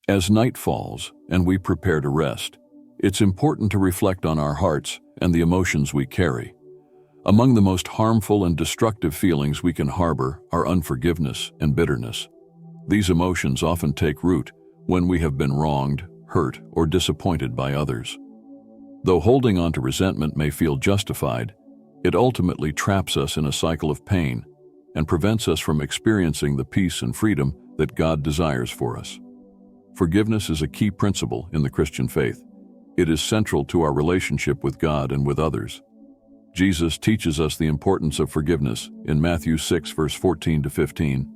As night falls and we prepare to rest, it's important to reflect on our hearts and the emotions we carry. Among the most harmful and destructive feelings we can harbor are unforgiveness and bitterness. These emotions often take root when we have been wronged, hurt, or disappointed by others. Though holding on to resentment may feel justified, it ultimately traps us in a cycle of pain and prevents us from experiencing the peace and freedom that God desires for us. Forgiveness is a key principle in the Christian faith. It is central to our relationship with God and with others. Jesus teaches us the importance of forgiveness in Matthew 6, verse 14 to 15.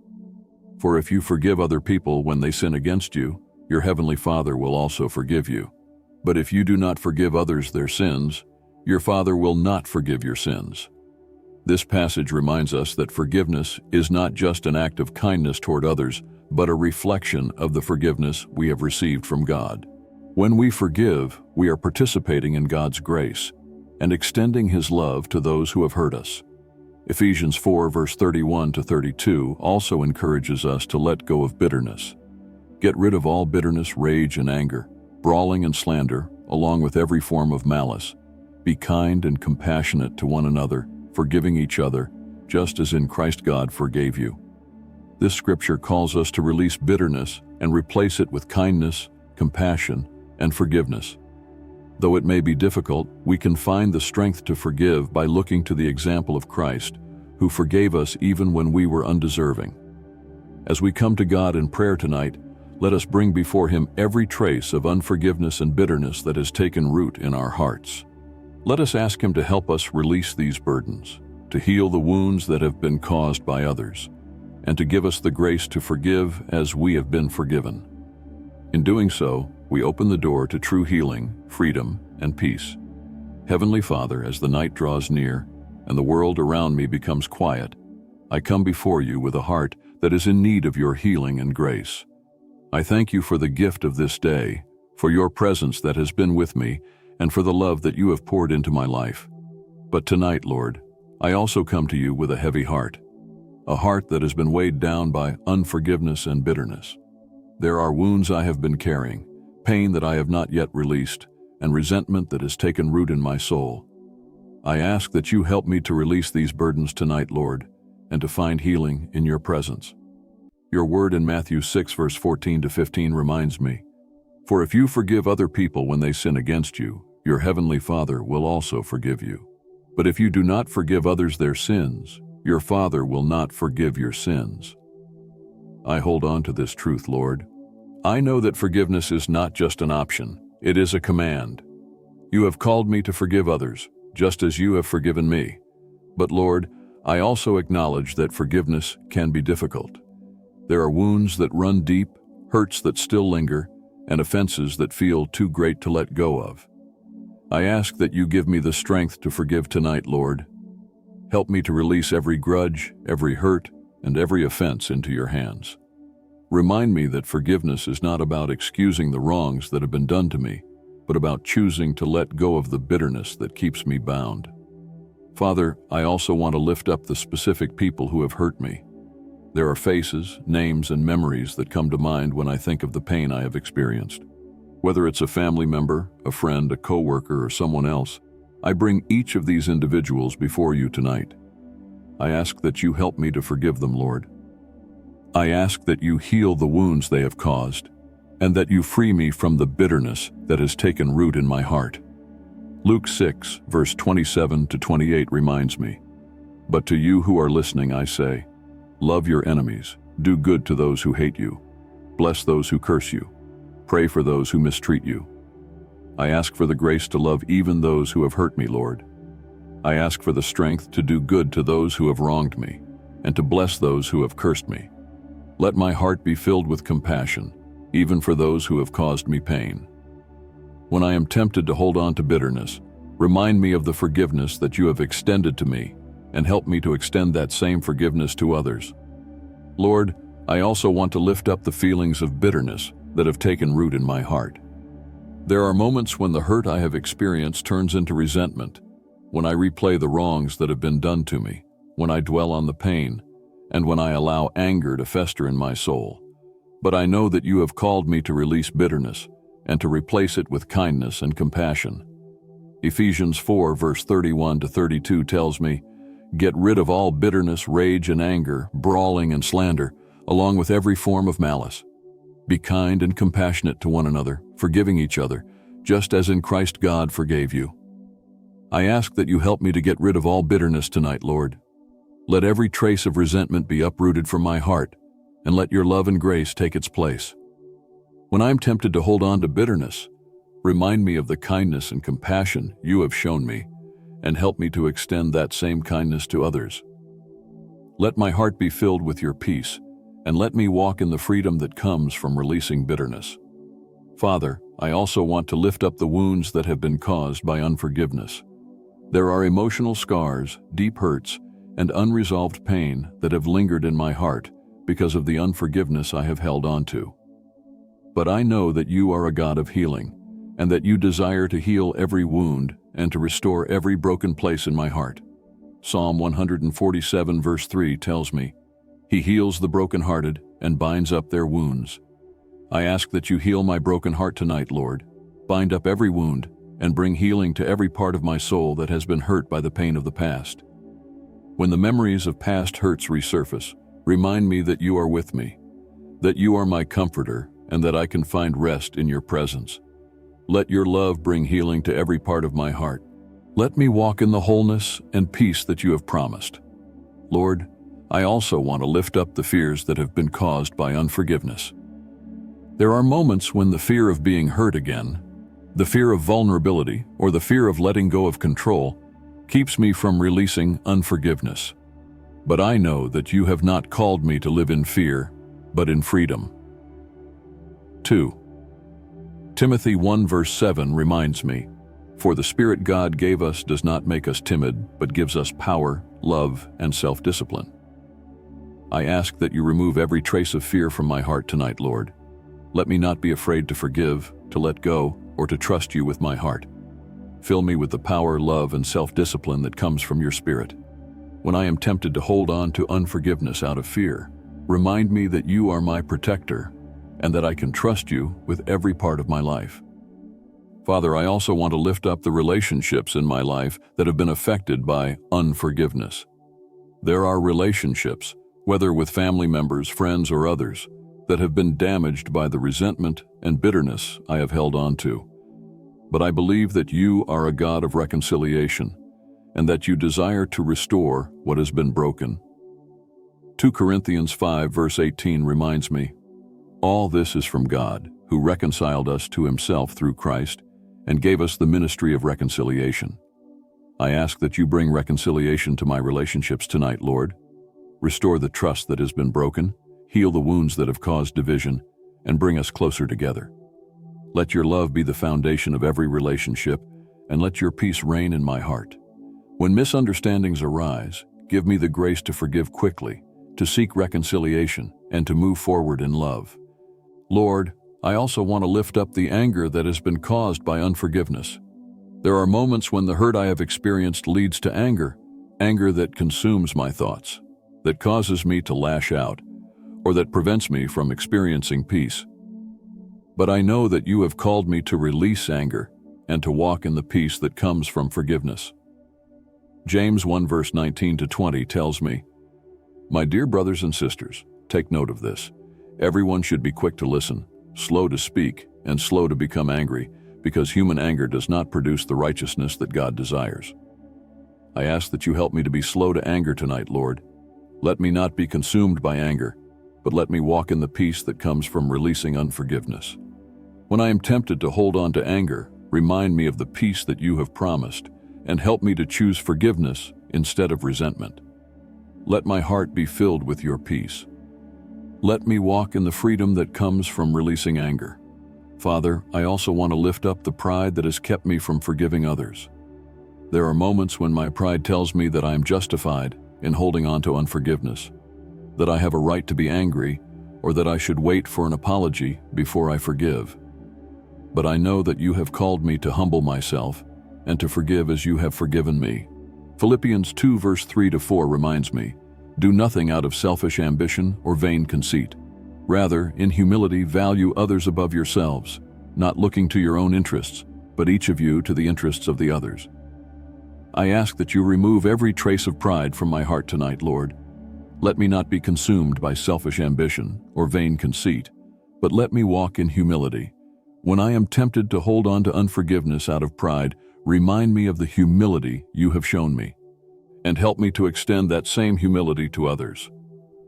For if you forgive other people when they sin against you, your heavenly Father will also forgive you. But if you do not forgive others their sins, your Father will not forgive your sins. This passage reminds us that forgiveness is not just an act of kindness toward others, but a reflection of the forgiveness we have received from God. When we forgive, we are participating in God's grace and extending His love to those who have hurt us. Ephesians 4, verse 31 to 32 also encourages us to let go of bitterness. Get rid of all bitterness, rage, and anger, brawling and slander, along with every form of malice. Be kind and compassionate to one another, forgiving each other, just as in Christ God forgave you. This scripture calls us to release bitterness and replace it with kindness, compassion, and forgiveness. Though it may be difficult, we can find the strength to forgive by looking to the example of Christ, who forgave us even when we were undeserving. As we come to God in prayer tonight, let us bring before Him every trace of unforgiveness and bitterness that has taken root in our hearts. Let us ask Him to help us release these burdens, to heal the wounds that have been caused by others, and to give us the grace to forgive as we have been forgiven. In doing so, we open the door to true healing, freedom, and peace. Heavenly Father, as the night draws near and the world around me becomes quiet, I come before you with a heart that is in need of your healing and grace. I thank you for the gift of this day, for your presence that has been with me, and for the love that you have poured into my life. But tonight, Lord, I also come to you with a heavy heart, a heart that has been weighed down by unforgiveness and bitterness. There are wounds I have been carrying, pain that I have not yet released, and resentment that has taken root in my soul. I ask that you help me to release these burdens tonight, Lord, and to find healing in your presence. Your word in Matthew 6, verse 14 to 15 reminds me, for if you forgive other people when they sin against you, your heavenly Father will also forgive you. But if you do not forgive others their sins, your Father will not forgive your sins. I hold on to this truth, Lord. I know that forgiveness is not just an option, it is a command. You have called me to forgive others, just as you have forgiven me. But Lord, I also acknowledge that forgiveness can be difficult. There are wounds that run deep, hurts that still linger, and offenses that feel too great to let go of. I ask that you give me the strength to forgive tonight, Lord. Help me to release every grudge, every hurt, and every offense into your hands. Remind me that forgiveness is not about excusing the wrongs that have been done to me, but about choosing to let go of the bitterness that keeps me bound. Father, I also want to lift up the specific people who have hurt me. There are faces, names, and memories that come to mind when I think of the pain I have experienced. Whether it's a family member, a friend, a coworker, or someone else, I bring each of these individuals before you tonight. I ask that you help me to forgive them, Lord. I ask that you heal the wounds they have caused, and that you free me from the bitterness that has taken root in my heart. Luke 6, verse 27 to 28 reminds me, but to you who are listening I say, love your enemies, do good to those who hate you, bless those who curse you, pray for those who mistreat you. I ask for the grace to love even those who have hurt me, Lord. I ask for the strength to do good to those who have wronged me, and to bless those who have cursed me. Let my heart be filled with compassion, even for those who have caused me pain. When I am tempted to hold on to bitterness, remind me of the forgiveness that you have extended to me, and help me to extend that same forgiveness to others. Lord, I also want to lift up the feelings of bitterness that have taken root in my heart. There are moments when the hurt I have experienced turns into resentment, when I replay the wrongs that have been done to me, when I dwell on the pain, and when I allow anger to fester in my soul. But I know that you have called me to release bitterness and to replace it with kindness and compassion. Ephesians 4 verse 31 to 32 tells me, "Get rid of all bitterness, rage and anger, brawling and slander, along with every form of malice. Be kind and compassionate to one another, forgiving each other, just as in Christ God forgave you." I ask that you help me to get rid of all bitterness tonight, Lord. Let every trace of resentment be uprooted from my heart, and let your love and grace take its place. When I am tempted to hold on to bitterness, remind me of the kindness and compassion you have shown me, and help me to extend that same kindness to others. Let my heart be filled with your peace, and let me walk in the freedom that comes from releasing bitterness. Father, I also want to lift up the wounds that have been caused by unforgiveness. There are emotional scars, deep hurts, and unresolved pain that have lingered in my heart because of the unforgiveness I have held on to. But I know that you are a God of healing, and that you desire to heal every wound and to restore every broken place in my heart. Psalm 147 verse 3 tells me, "He heals the brokenhearted and binds up their wounds." I ask that you heal my broken heart tonight, Lord. Bind up every wound and bring healing to every part of my soul that has been hurt by the pain of the past. When the memories of past hurts resurface, remind me that you are with me, that you are my comforter, and that I can find rest in your presence. Let your love bring healing to every part of my heart. Let me walk in the wholeness and peace that you have promised. Lord, I also want to lift up the fears that have been caused by unforgiveness. There are moments when the fear of being hurt again, the fear of vulnerability, or the fear of letting go of control keeps me from releasing unforgiveness. But I know that you have not called me to live in fear, but in freedom. 2. Timothy 1 verse 7 reminds me, "For the Spirit God gave us does not make us timid, but gives us power, love, and self-discipline." I ask that you remove every trace of fear from my heart tonight, Lord. Let me not be afraid to forgive, to let go, or to trust you with my heart. Fill me with the power, love, and self-discipline that comes from your Spirit. When I am tempted to hold on to unforgiveness out of fear, remind me that you are my protector and that I can trust you with every part of my life. Father, I also want to lift up the relationships in my life that have been affected by unforgiveness. There are relationships, whether with family members, friends, or others, that have been damaged by the resentment and bitterness I have held on to. But I believe that you are a God of reconciliation, and that you desire to restore what has been broken. 2 Corinthians 5 verse 18 reminds me, "All this is from God, who reconciled us to himself through Christ, and gave us the ministry of reconciliation." I ask that you bring reconciliation to my relationships tonight, Lord. Restore the trust that has been broken, heal the wounds that have caused division, and bring us closer together. Let your love be the foundation of every relationship, and let your peace reign in my heart. When misunderstandings arise, give me the grace to forgive quickly, to seek reconciliation, and to move forward in love. Lord, I also want to lift up the anger that has been caused by unforgiveness. There are moments when the hurt I have experienced leads to anger that consumes my thoughts, that causes me to lash out, or that prevents me from experiencing peace. But I know that you have called me to release anger and to walk in the peace that comes from forgiveness. James 1 verse 19 to 20 tells me, "My dear brothers and sisters, take note of this. Everyone should be quick to listen, slow to speak, and slow to become angry, because human anger does not produce the righteousness that God desires." I ask that you help me to be slow to anger tonight, Lord. Let me not be consumed by anger, but let me walk in the peace that comes from releasing unforgiveness. When I am tempted to hold on to anger, remind me of the peace that you have promised, and help me to choose forgiveness instead of resentment. Let my heart be filled with your peace. Let me walk in the freedom that comes from releasing anger. Father, I also want to lift up the pride that has kept me from forgiving others. There are moments when my pride tells me that I am justified in holding on to unforgiveness, that I have a right to be angry, or that I should wait for an apology before I forgive. But I know that you have called me to humble myself and to forgive as you have forgiven me. Philippians 2 verse 3 to 4 reminds me, "Do nothing out of selfish ambition or vain conceit. Rather, in humility, value others above yourselves, not looking to your own interests, but each of you to the interests of the others. I ask that you remove every trace of pride from my heart tonight, Lord. Let me not be consumed by selfish ambition or vain conceit, but let me walk in humility. When I am tempted to hold on to unforgiveness out of pride, remind me of the humility you have shown me, and help me to extend that same humility to others.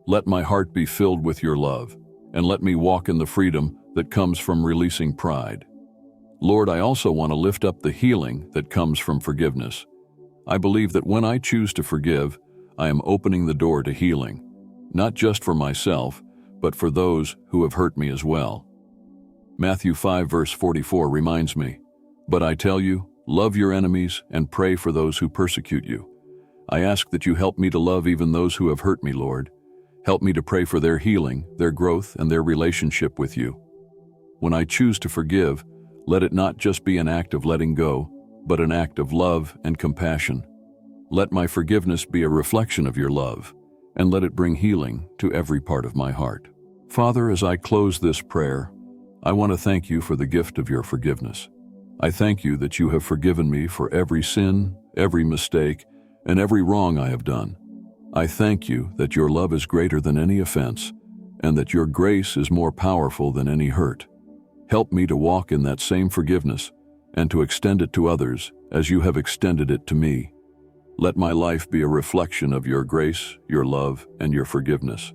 Let my heart be filled with your love, and let me walk in the freedom that comes from releasing pride. Lord, I also want to lift up the healing that comes from forgiveness. I believe that when I choose to forgive, I am opening the door to healing, not just for myself, but for those who have hurt me as well. Matthew 5 verse 44 reminds me, "But I tell you, love your enemies and pray for those who persecute you." I ask that you help me to love even those who have hurt me, Lord. Help me to pray for their healing, their growth, and their relationship with you. When I choose to forgive, let it not just be an act of letting go, but an act of love and compassion. Let my forgiveness be a reflection of your love, and let it bring healing to every part of my heart. Father, as I close this prayer, I want to thank you for the gift of your forgiveness. I thank you that you have forgiven me for every sin, every mistake, and every wrong I have done. I thank you that your love is greater than any offense, and that your grace is more powerful than any hurt. Help me to walk in that same forgiveness and to extend it to others as you have extended it to me. Let my life be a reflection of your grace, your love, and your forgiveness.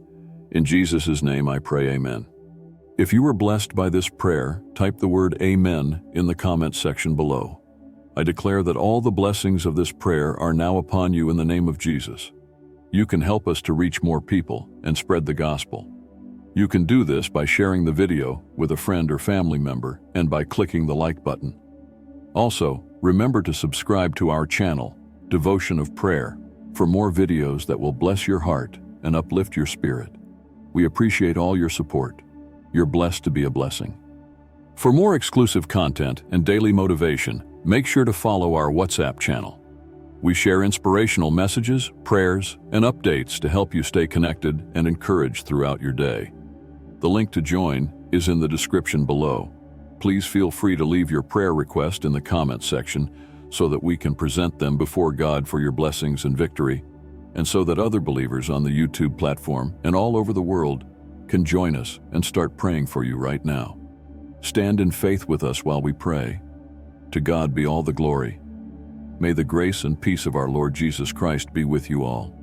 In Jesus' name I pray, amen. If you were blessed by this prayer, type the word Amen in the comment section below. I declare that all the blessings of this prayer are now upon you in the name of Jesus. You can help us to reach more people and spread the gospel. You can do this by sharing the video with a friend or family member and by clicking the like button. Also, remember to subscribe to our channel, Devotion of Prayer, for more videos that will bless your heart and uplift your spirit. We appreciate all your support. You're blessed to be a blessing. For more exclusive content and daily motivation, make sure to follow our WhatsApp channel. We share inspirational messages, prayers, and updates to help you stay connected and encouraged throughout your day. The link to join is in the description below. Please feel free to leave your prayer request in the comments section so that we can present them before God for your blessings and victory, and so that other believers on the YouTube platform and all over the world can join us and start praying for you right now. Stand in faith with us while we pray. To God be all the glory. May the grace and peace of our Lord Jesus Christ be with you all.